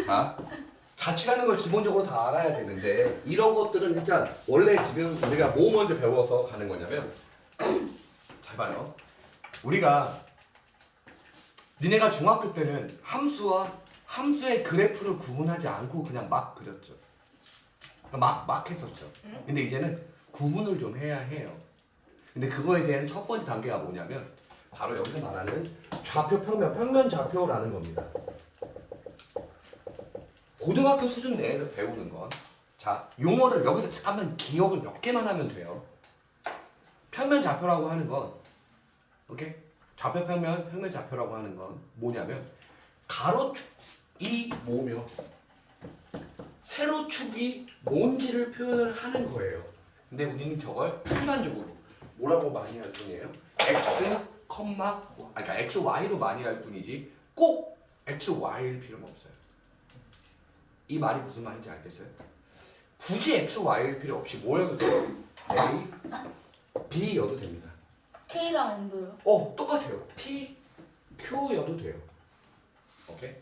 자, 자취라는 걸 기본적으로 다 알아야 되는데 이런 것들은 일단 원래 지금 우리가 뭐 먼저 배워서 가는 거냐면 잘 봐요. 우리가 니네가 중학교 때는 함수와 함수의 그래프를 구분하지 않고 그냥 막 그렸죠. 막 했었죠. 근데 이제는 구분을 좀 해야 해요. 근데 그거에 대한 첫 번째 단계가 뭐냐면 바로 여기서 말하는 좌표 평면, 평면 좌표라는 겁니다. 고등학교 수준 내에서 배우는 건 자, 용어를 여기서 잠깐만 기억을 몇 개만 하면 돼요. 평면 좌표라고 하는 건 오케이? 좌표 평면, 평면 좌표라고 하는 건 뭐냐면 가로축이 뭐며 세로축이 뭔지를 표현을 하는 거예요. 근데 우리는 저걸 일반적으로 뭐라고 많이 할 뿐이에요? x, 그러니까 x, y로 많이 할 뿐이지 꼭 x, y일 필요는 없어요. 이 말이 무슨 말인지 알겠어요? 굳이 x, y일 필요 없이 뭐여도 돼요? a, b여도 됩니다. K랑 M도요? 똑같아요. p, q여도 돼요. 오케이?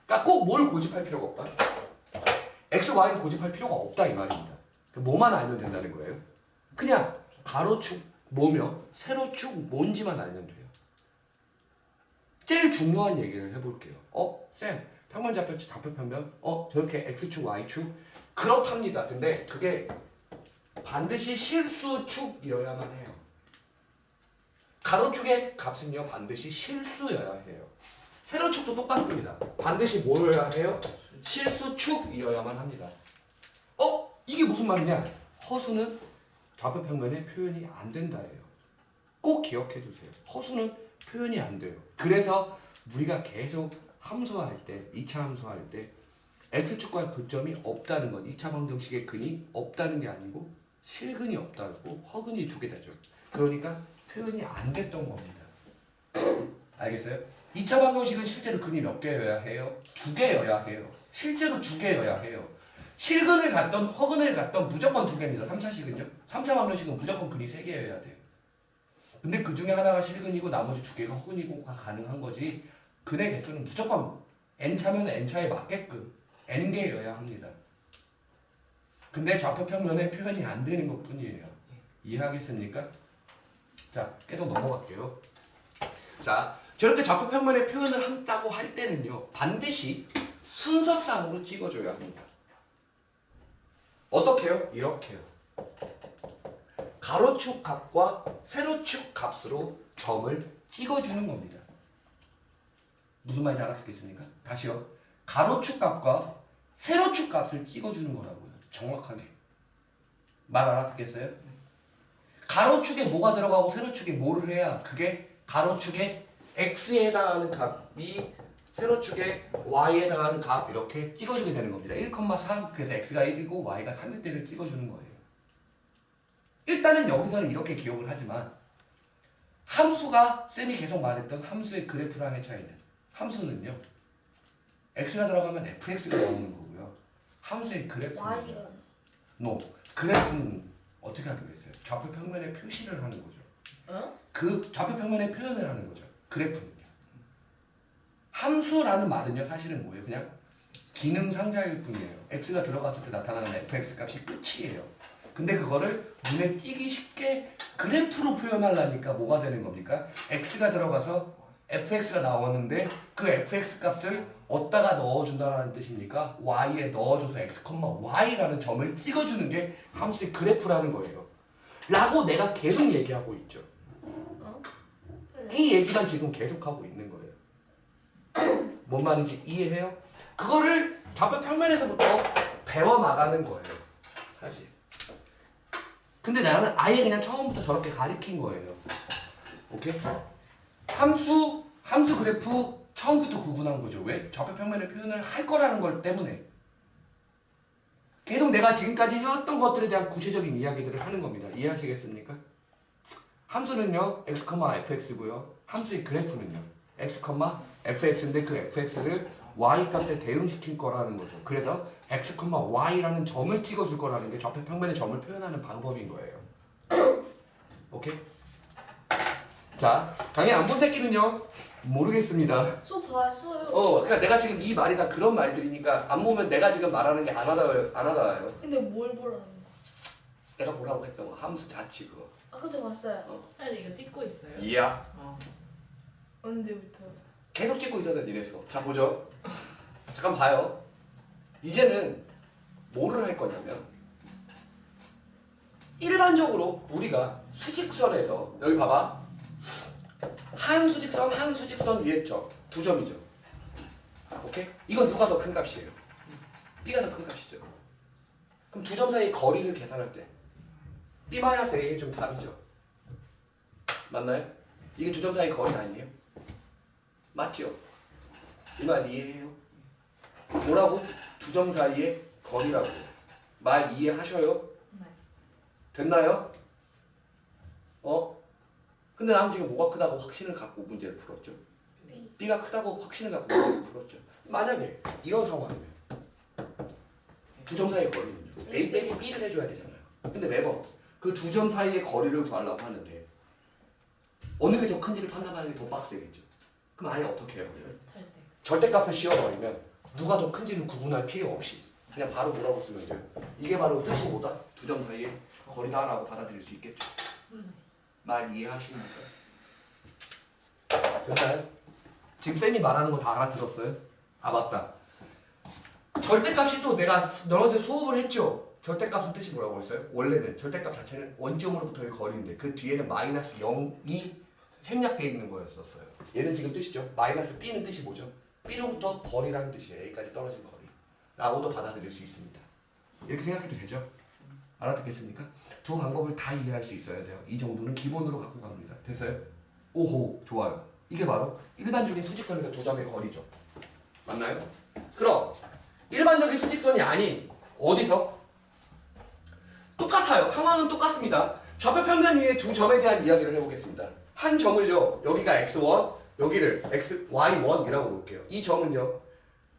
그러니까 꼭 뭘 고집할 필요가 없다. x, y를 고집할 필요가 없다 이 말입니다. 뭐만 알면 된다는 거예요. 그냥 가로축 뭐며 세로축 뭔지만 알면 돼요. 제일 중요한 얘기를 해볼게요. 쌤, 평면 좌표 평면 저렇게 x축 y축 그렇답니다. 근데 그게 반드시 실수축이어야만 해요. 가로축의 값은요 반드시 실수여야 해요. 세로축도 똑같습니다. 반드시 뭐여야 해요? 실수축이어야만 합니다. 이게 무슨 말이냐? 허수는 좌표 평면에 표현이 안 된다예요. 꼭 기억해 두세요. 허수는 표현이 안 돼요. 그래서 우리가 계속 함수할 때, 2차 함수할 때 x축과 교점이 없다는 건 2차 방정식의 근이 없다는 게 아니고 실근이 없다고 허근이 두 개 되죠. 그러니까 표현이 안 됐던 겁니다. 알겠어요? 2차 방정식은 실제로 근이 몇 개여야 해요? 2개여야 해요. 실제로 2개여야 해요. 실근을 갖던 허근을 갖던 무조건 2개입니다. 3차식은요. 3차 방정식은 무조건 근이 3개여야 돼요. 근데 그 중에 하나가 실근이고 나머지 2개가 허근이고가 가능한 거지. 근의 개수는 무조건 n차면 n차에 맞게끔 n개여야 합니다. 근데 좌표 평면에 표현이 안 되는 것 뿐이에요. 이해하겠습니까? 자, 계속 넘어갈게요. 자, 저렇게 좌표 평면에 표현을 한다고 할 때는요 반드시 순서상으로 찍어줘야 합니다. 어떻게요? 이렇게요. 가로축 값과 세로축 값으로 점을 찍어주는 겁니다. 무슨 말인지 알아듣겠습니까? 다시요. 가로축 값과 세로축 값을 찍어주는 거라고요. 정확하게. 말 알아듣겠어요? 가로축에 뭐가 들어가고 세로축에 뭐를 해야 그게 가로축에 x에 해당하는 값이 세로축에 y에 해당하는 값 이렇게 찍어주게 되는 겁니다. 1,3 그래서 x가 1이고 y가 3일 때를 찍어주는 거예요. 일단은 여기서는 이렇게 기억을 하지만 함수가 쌤이 계속 말했던 함수의 그래프랑의 차이는 함수는요 x가 들어가면 fx가 나오는 거고요. 함수의 그래프는요 그래프는 어떻게 하기로 했어요? 좌표 평면에 표시를 하는 거죠. 그 좌표 평면에 표현을 하는 거죠. 그래프는요. 함수라는 말은요 사실은 뭐예요? 그냥 기능 상자일 뿐이에요. x가 들어갔을 때 나타나는 fx 값이 끝이에요. 근데 그거를 눈에 띄기 쉽게 그래프로 표현하려니까 뭐가 되는 겁니까? x가 들어가서 fx가 나오는데 그 fx 값을 어디다가 넣어준다는 뜻입니까? y에 넣어줘서 x, y라는 점을 찍어주는 게 함수의 그래프라는 거예요. 라고 내가 계속 얘기하고 있죠. 이 얘기만 지금 계속하고 있는 거예요. 뭔 말인지 이해해요? 그거를 좌표 평면에서부터 배워나가는 거예요. 사실. 근데 나는 아예 그냥 처음부터 저렇게 가리킨 거예요. 오케이? 함수 그래프 처음부터 구분한 거죠. 왜? 좌표 평면의 표현을 할 거라는 걸 때문에. 계속 내가 지금까지 해왔던 것들에 대한 구체적인 이야기들을 하는 겁니다. 이해하시겠습니까? 함수는요, x, fx고요. 함수의 그래프는요, x, fx인데 그 fx를 y 값에 대응시킬 거라는 거죠. 그래서 x, y라는 점을 찍어줄 거라는 게 좌표 평면의 점을 표현하는 방법인 거예요. 오케이? 자, 강의 안 본 새끼는요, 모르겠습니다. 저 봤어요. 그러니까 내가 지금 이 말이 다 그런 말들이니까 안 보면 내가 지금 말하는 게 안 와닿아요. 근데 뭘 보라는 거? 내가 뭐라고 했던 거 함수 자치 그거. 그저 봤어요. 아니 이거 찍고 있어요. 이야. 언제부터? 계속 찍고 있어야 돼 니네서. 자 보죠. 잠깐 봐요. 이제는 뭐를 할 거냐면 일반적으로 우리가 수직선에서 여기 봐봐. 한 수직선 위에 점 두 점이죠. 오케이? 이건 누가 더 큰 값이에요? B가 더 큰 값이죠. 그럼 두 점 사이 거리를 계산할 때 B-A의 좀 답이죠. 맞나요? 이게 두 점 사이 거리 아니에요? 맞죠? 이 말 이해해요? 뭐라고? 두 점 사이의 거리라고. 말 이해하셔요? 네. 됐나요? 근데 나는 지금 뭐가 크다고 확신을 갖고 문제를 풀었죠. B. B가 크다고 확신을 갖고 문제를 풀었죠. 만약에 이런 상황이면 두 점 사이의 거리는요. A 빼기 B를 해줘야 되잖아요. 근데 매번 그 두 점 사이의 거리를 구하려고 하는데 어느 게 더 큰지를 판단하는 게 더 빡세겠죠. 그럼 아예 어떻게 해요? 절대. 절대값을 씌워버리면 누가 더 큰지를 구분할 필요 없이 그냥 바로 뭐라고 쓰면 돼요. 이게 바로 뜻이 뭐다? 두 점 사이의 거리다라고 받아들일 수 있겠죠. 말 이해하십니까? 됐나요? 지금 쌤이 말하는 거 다 알아들었어요? 아 맞다. 절대값이 또 내가 너희들 수업을 했죠? 절대값은 뜻이 뭐라고 했어요? 원래는 절대값 자체는 원점으로부터의 거리인데 그 뒤에는 마이너스 0이 생략되어 있는 거였었어요. 얘는 지금 뜻이죠. 마이너스 B는 뜻이 뭐죠? B로부터 거리라는 뜻이에요. A까지 떨어진 거리 라고도 받아들일 수 있습니다. 이렇게 생각해도 되죠? 알아듣겠습니까? 두 방법을 다 이해할 수 있어야 돼요. 이 정도는 기본으로 갖고 갑니다. 됐어요? 오호 좋아요. 이게 바로 일반적인 수직선에서 두 점의 거리죠. 맞나요? 그럼 일반적인 수직선이 아닌 어디서? 똑같아요. 상황은 똑같습니다. 좌표 평면 위에 두 점에 대한 이야기를 해보겠습니다. 한 점을요. 여기가 x1 여기를 y1이라고 놓을게요. 이 점은요.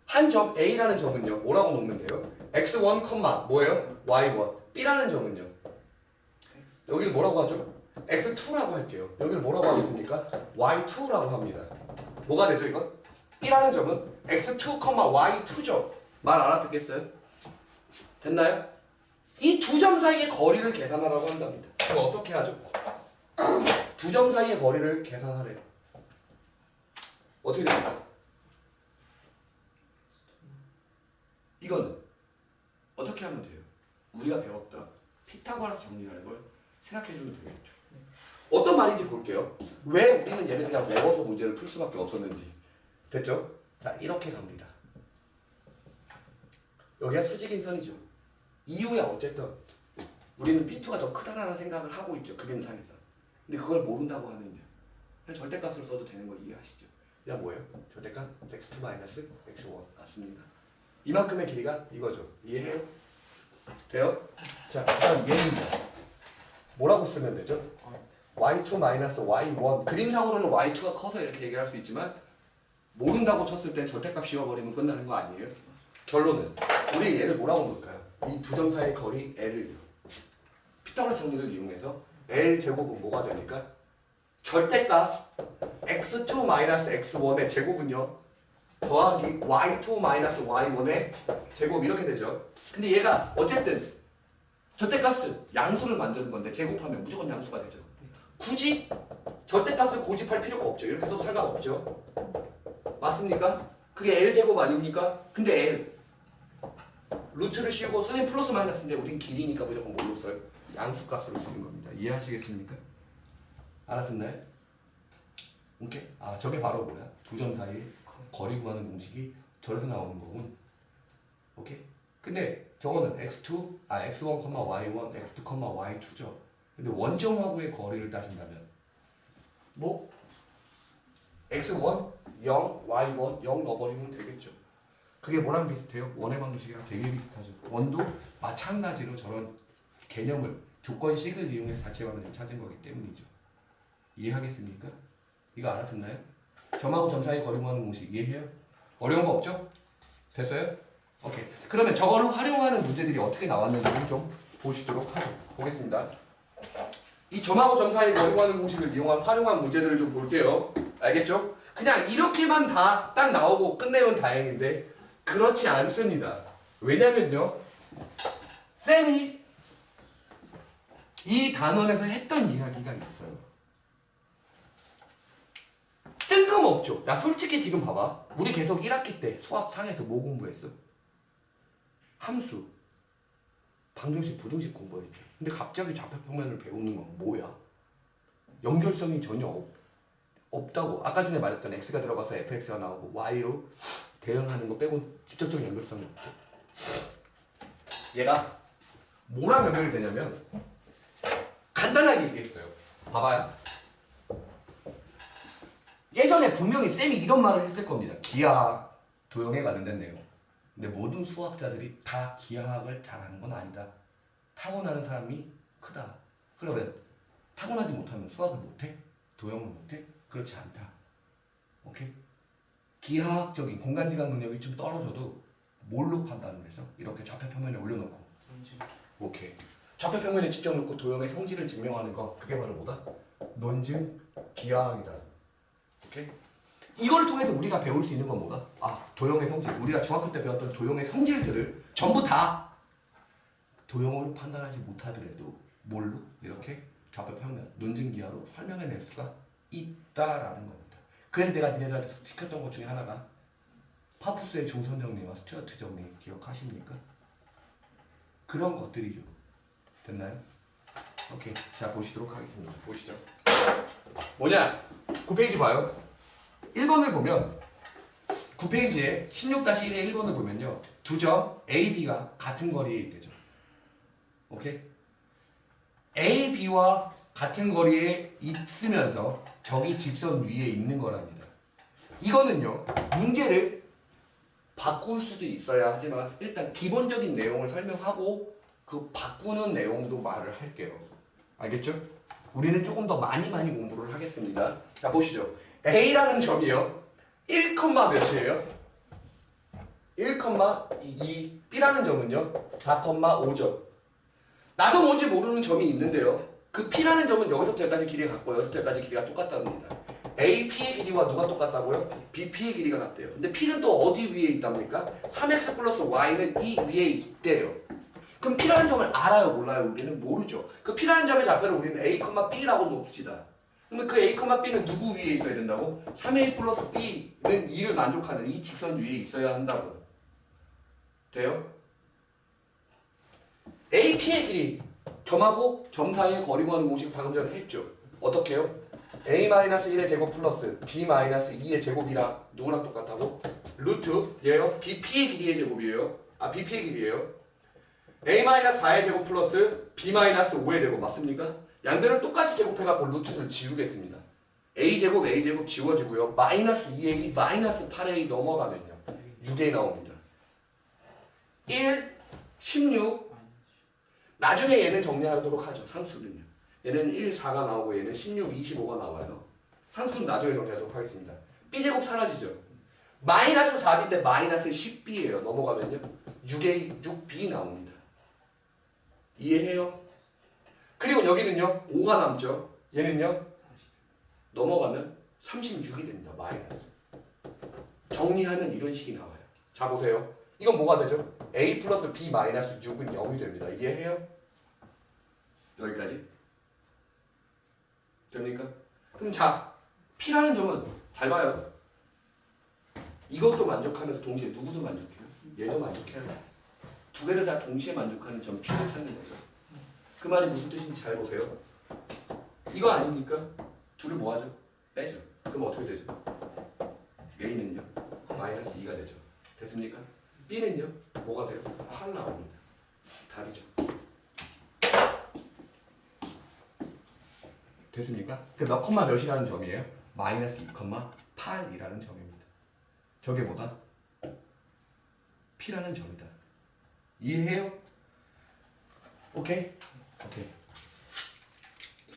한 점 A라는 점은요. 뭐라고 놓으면 돼요? x1, 뭐예요? y1 B라는 점은요. 여기를 뭐라고 하죠? x2라고 할게요. 여기를 뭐라고 하겠습니까? y2라고 합니다. 뭐가 되죠 이건? B라는 점은 x2, y2죠. 말 알아듣겠어요? 됐나요? 이 두 점 사이의 거리를 계산하라고 한답니다. 그럼 어떻게 하죠? 두 점 사이의 거리를 계산하래요. 어떻게 됩니까? 이거는 어떻게 하면 돼요? 우리가 배웠던 피타고라스 정리라는 걸 생각해주면 되겠죠. 어떤 말인지 볼게요. 왜 우리는 얘를 그냥 외워서 문제를 풀 수밖에 없었는지. 됐죠? 자, 이렇게 갑니다. 여기가 수직인 선이죠. 이유야 어쨌든 우리는 B2가 더 크다라는 생각을 하고 있죠. 그림상에서. 근데 그걸 모른다고 하면요. 그냥 절대값으로 써도 되는 거 이해하시죠? 그냥 뭐예요? 절대값 x2-x1 맞습니다. 이만큼의 길이가 이거죠. 이해해요? 돼요? 자, 그다음 얘입니다. 뭐라고 쓰면 되죠? y2-y1 그림상으로는 y2가 커서 이렇게 얘기를 할 수 있지만 모른다고 쳤을 땐 절대값 씌워버리면 끝나는 거 아니에요? 결론은 우리 얘를 뭐라고 놓을까요? 이 두 점 사이의 거리 L을요. 피타고라스 정리를 이용해서 L 제곱은 뭐가 됩니까? 절대값 x2-x1의 제곱은요. 더하기 y2-y1의 제곱 이렇게 되죠. 근데 얘가 어쨌든 절대값은 양수를 만드는 건데 제곱하면 무조건 양수가 되죠. 굳이 절대값을 고집할 필요가 없죠. 이렇게 써도 상관없죠. 맞습니까? 그게 L제곱 아닙니까? 근데 L 루트를 씌우고 선생님 플러스 마이너스인데 우린 길이니까 무조건 뭘로 써요? 양수값으로 쓰는 겁니다. 이해하시겠습니까? 알아듣나요? 오케이? 아 저게 바로 뭐야? 두 점 사이 거리 구하는 공식이 저래서 나오는 거군. 오케이? 근데 저거는 x1, y1, x2, y2죠. 근데 원점하고의 거리를 따진다면 뭐? x1, 0, y1, 0 넣어버리면 되겠죠. 그게 뭐랑 비슷해요? 원의 방정식이랑 되게 비슷하죠. 원도 마찬가지로 저런 개념을 조건식을 이용해서 자체 방정식을 찾은 거기 때문이죠. 이해하겠습니까? 이거 알아듣나요? 점하고 점 사이 거리 구하는 공식 이해해요? 어려운 거 없죠? 됐어요? 오케이. 그러면 저거를 활용하는 문제들이 어떻게 나왔는지 좀 보시도록 하죠. 보겠습니다. 이 점하고 점 사이 거리 구하는 공식을 활용한 문제들을 좀 볼게요. 알겠죠? 그냥 이렇게만 다 딱 나오고 끝내면 다행인데 그렇지 않습니다. 왜냐면요. 쌤이 이 단원에서 했던 이야기가 있어요. 뜬금없죠. 야 솔직히 지금 봐봐. 우리 계속 1학기 때 수학 상에서 뭐 공부했어? 함수, 방정식, 부등식 공부했죠. 근데 갑자기 좌표평면을 배우는 건 뭐야? 연결성이 전혀 없다고. 아까 전에 말했던 x가 들어가서 fx가 나오고 y로 대응하는 거 빼고 직접적인 연결성이 없고. 얘가 뭐랑 연결이 되냐면 간단하게 얘기했어요. 봐봐요. 예전에 분명히 쌤이 이런 말을 했을 겁니다. 기하학, 도형에 관련된 내용. 근데 모든 수학자들이 다 기하학을 잘하는 건 아니다. 타고나는 사람이 크다. 그러면 타고나지 못하면 수학을 못해? 도형을 못해? 그렇지 않다. 오케이? 기하학적인 공간지각 능력이 좀 떨어져도 뭘로 판단을 해서 이렇게 좌표평면에 올려놓고 오케이. 좌표평면에 직접 놓고 도형의 성질을 증명하는 거 그게 바로 뭐다? 논증 기하학이다. 오케이? 이걸 통해서 우리가 배울 수 있는 건 뭐다? 아, 도형의 성질. 우리가 중학교 때 배웠던 도형의 성질들을 전부 다 도형으로 판단하지 못하더라도 뭘로? 이렇게 좌표평면, 논증기하로 설명해낼 수가 있다라는 겁니다. 그래서 내가 니네들한테 시켰던 것 중에 하나가 파푸스의 중선 정리와 스튜어트 정리 기억하십니까? 그런 것들이죠. 됐나요? 오케이. 자, 보시도록 하겠습니다. 보시죠. 뭐냐? 9페이지 봐요. 1번을 보면 9페이지에 16-1의 1번을 보면요. 두 점 A, B가 같은 거리에 있대죠. 오케이? A, B와 같은 거리에 있으면서 저기 직선 위에 있는 거랍니다. 이거는요. 문제를 바꿀 수도 있어야 하지만 일단 기본적인 내용을 설명하고 그 바꾸는 내용도 말을 할게요. 알겠죠? 우리는 조금 더 많이 공부를 하겠습니다. 자, 보시죠. A라는 점이요. 1, 몇이에요? 1,2. B라는 점은요. 4,5점. 나도 뭔지 모르는 점이 있는데요. 그 P라는 점은 여기서부터 여기까지 길이가 같고 여기서부터 여기까지 길이가 똑같답니다. A, P의 길이와 누가 똑같다고요? B, P의 길이가 같대요. 근데 P는 또 어디 위에 있답니까? 3x 플러스 y는 이 위에 있대요. 그럼 P라는 점을 알아요? 몰라요? 우리는 모르죠. 그 P라는 점의 좌표를 우리는 A, B라고 놓읍시다. 그러면 그 A, B는 누구 위에 있어야 된다고? 3A 플러스 B는 2를 만족하는 이 직선 위에 있어야 한다고. 돼요? A, P의 길이 점하고 점 사이의 거리 구하는 공식 방금 전에 했죠. 어떻게 해요? A-1의 제곱 플러스 B-2의 제곱이랑 누구랑 똑같다고? 루트 얘요. B, P의 길이의 제곱이에요. 아, B, P의 길이에요. A-4의 제곱 플러스 B-5의 제곱 맞습니까? 양변을 똑같이 제곱해갖고 루트를 지우겠습니다. A제곱 지워지고요. 마이너스 2A, 마이너스 8A 넘어가면요. 6A 나옵니다. 1, 16. 나중에 얘는 정리하도록 하죠. 상수는요. 얘는 1, 4가 나오고 얘는 16, 25가 나와요. 상수는 나중에 정리하도록 하겠습니다. B제곱 사라지죠. 마이너스 4B인데 마이너스 10B예요. 넘어가면요. 6A, 6B 나옵니다. 이해해요? 그리고 여기는요. 5가 남죠. 얘는요. 넘어가면 36이 됩니다. 마이너스. 정리하면 이런 식이 나와요. 자, 보세요. 이건 뭐가 되죠? A 플러스 B 마이너스 6은 0이 됩니다. 이해해요? 여기까지? 됩니까? 그럼 자, P라는 점은 잘 봐요. 이것도 만족하면서 동시에 누구도 만족해요? 얘도 만족해요. 두 개를 다 동시에 만족하는 점 P를 찾는 거죠. 그 말이 무슨 뜻인지 잘 보세요. 이거 아닙니까? 둘을 뭐 하죠? 빼죠. 그럼 어떻게 되죠? A는요? 마이너스 2가 되죠. 됐습니까? B는요? 뭐가 돼요? 8 나옵니다. 답이죠. 됐습니까? 그 몇 컴마 몇이라는 점이에요? 마이너스 2,8이라는 점입니다. 저게 뭐다? P라는 점이다. 이해해요? 오케이? 오케이.